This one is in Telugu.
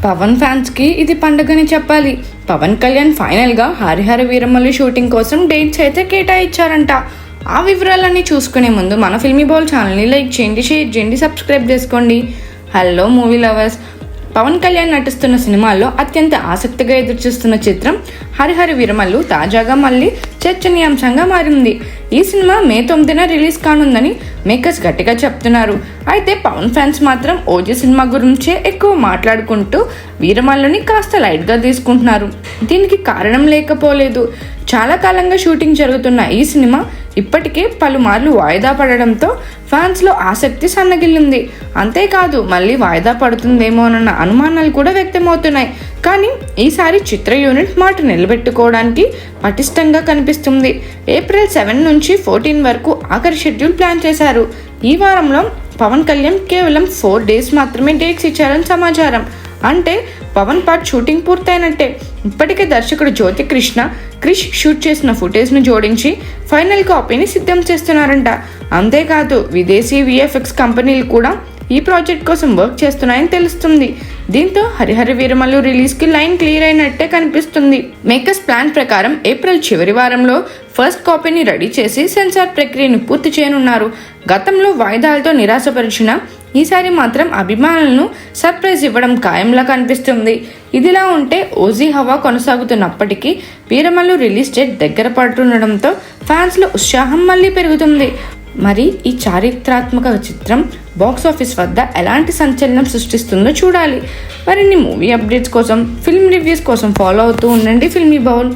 పవన్ ఫ్యాన్స్ కి ఇది పండుగని చెప్పాలి. పవన్ కళ్యాణ్ ఫైనల్ గా హరిహర వీరమల్లు షూటింగ్ కోసం డేట్స్ అయితే కేటాయించారంట. ఆ వివరాలన్నీ చూసుకునే ముందు మన ఫిల్మీ బౌల్ ఛానల్ని లైక్ చేయండి, షేర్ చేయండి, సబ్స్క్రైబ్ చేసుకోండి. Hello movie lovers, Pawan Kalyan నటిస్తున్న సినిమాల్లో అత్యంత ఆసక్తిగా ఎదురుచూస్తున్న చిత్రం హరిహర వీరమల్లు తాజాగా మళ్ళీ చర్చనీయాంశంగా మారింది. ఈ సినిమా మే 9న రిలీజ్ కానుందని మేకర్స్ గట్టిగా చెప్తున్నారు. అయితే పవన్ ఫ్యాన్స్ మాత్రం ఓజీ సినిమా గురించే ఎక్కువ మాట్లాడుకుంటూ వీరమల్లుని కాస్త లైట్గా తీసుకుంటున్నారు. దీనికి కారణం లేకపోలేదు. చాలా కాలంగా షూటింగ్ జరుగుతున్న ఈ సినిమా ఇప్పటికే పలుమార్లు వాయిదా పడడంతో ఫ్యాన్స్లో ఆసక్తి సన్నగిల్లింది. అంతేకాదు మళ్ళీ వాయిదా పడుతుందేమోనన్న అనుమానాలు కూడా వ్యక్తమవుతున్నాయి. కానీ ఈసారి చిత్ర యూనిట్ మాట నిలబెట్టుకోవడానికి పటిష్టంగా కనిపిస్తుంది. ఏప్రిల్ 7 నుంచి 14 వరకు ఆఖరి షెడ్యూల్ ప్లాన్ చేశారు. ఈ వారంలో పవన్ కళ్యాణ్ కేవలం 4 డేస్ మాత్రమే డేట్స్ ఇచ్చారని సమాచారం. అంటే పవన్ పార్ట్ షూటింగ్ పూర్తయినట్టే. ఇప్పటికే దర్శకుడు జ్యోతి క్రిష్ షూట్ చేసిన ఫుటేజ్ను జోడించి ఫైనల్ కాపీని సిద్ధం చేస్తున్నారంట. అంతేకాదు విదేశీ విఎఫ్ఎక్స్ కంపెనీలు కూడా ఈ ప్రాజెక్ట్ కోసం వర్క్ చేస్తున్నాయని తెలుస్తుంది. దీంతో హరిహర వీరమల్లు రిలీజ్కి లైన్ క్లియర్ అయినట్టే కనిపిస్తుంది. మేకర్స్ ప్లాన్ ప్రకారం ఏప్రిల్ చివరి వారంలో ఫస్ట్ కాపీని రెడీ చేసి సెన్సార్ ప్రక్రియను పూర్తి చేయనున్నారు. గతంలో వాయిదాలతో నిరాశపరిచిన ఈసారి మాత్రం అభిమానులను సర్ప్రైజ్ ఇవ్వడం ఖాయంలా కనిపిస్తుంది. ఇదిలా ఉంటే ఓజీ హవా కొనసాగుతున్నప్పటికీ వీరమల్లు రిలీజ్ డేట్ దగ్గర పడుతుండడంతో ఫ్యాన్స్లో ఉత్సాహం మళ్ళీ పెరుగుతుంది. మరి ఈ చారిత్రాత్మక చిత్రం బాక్స్ ఆఫీస్ వద్ద ఎలాంటి సంచలనం సృష్టిస్తుందో చూడాలి. మరిన్ని మూవీ అప్డేట్స్ కోసం, ఫిల్మ్ రివ్యూస్ కోసం ఫాలో అవుతూ ఉండండి ఫిల్మీ బౌల్.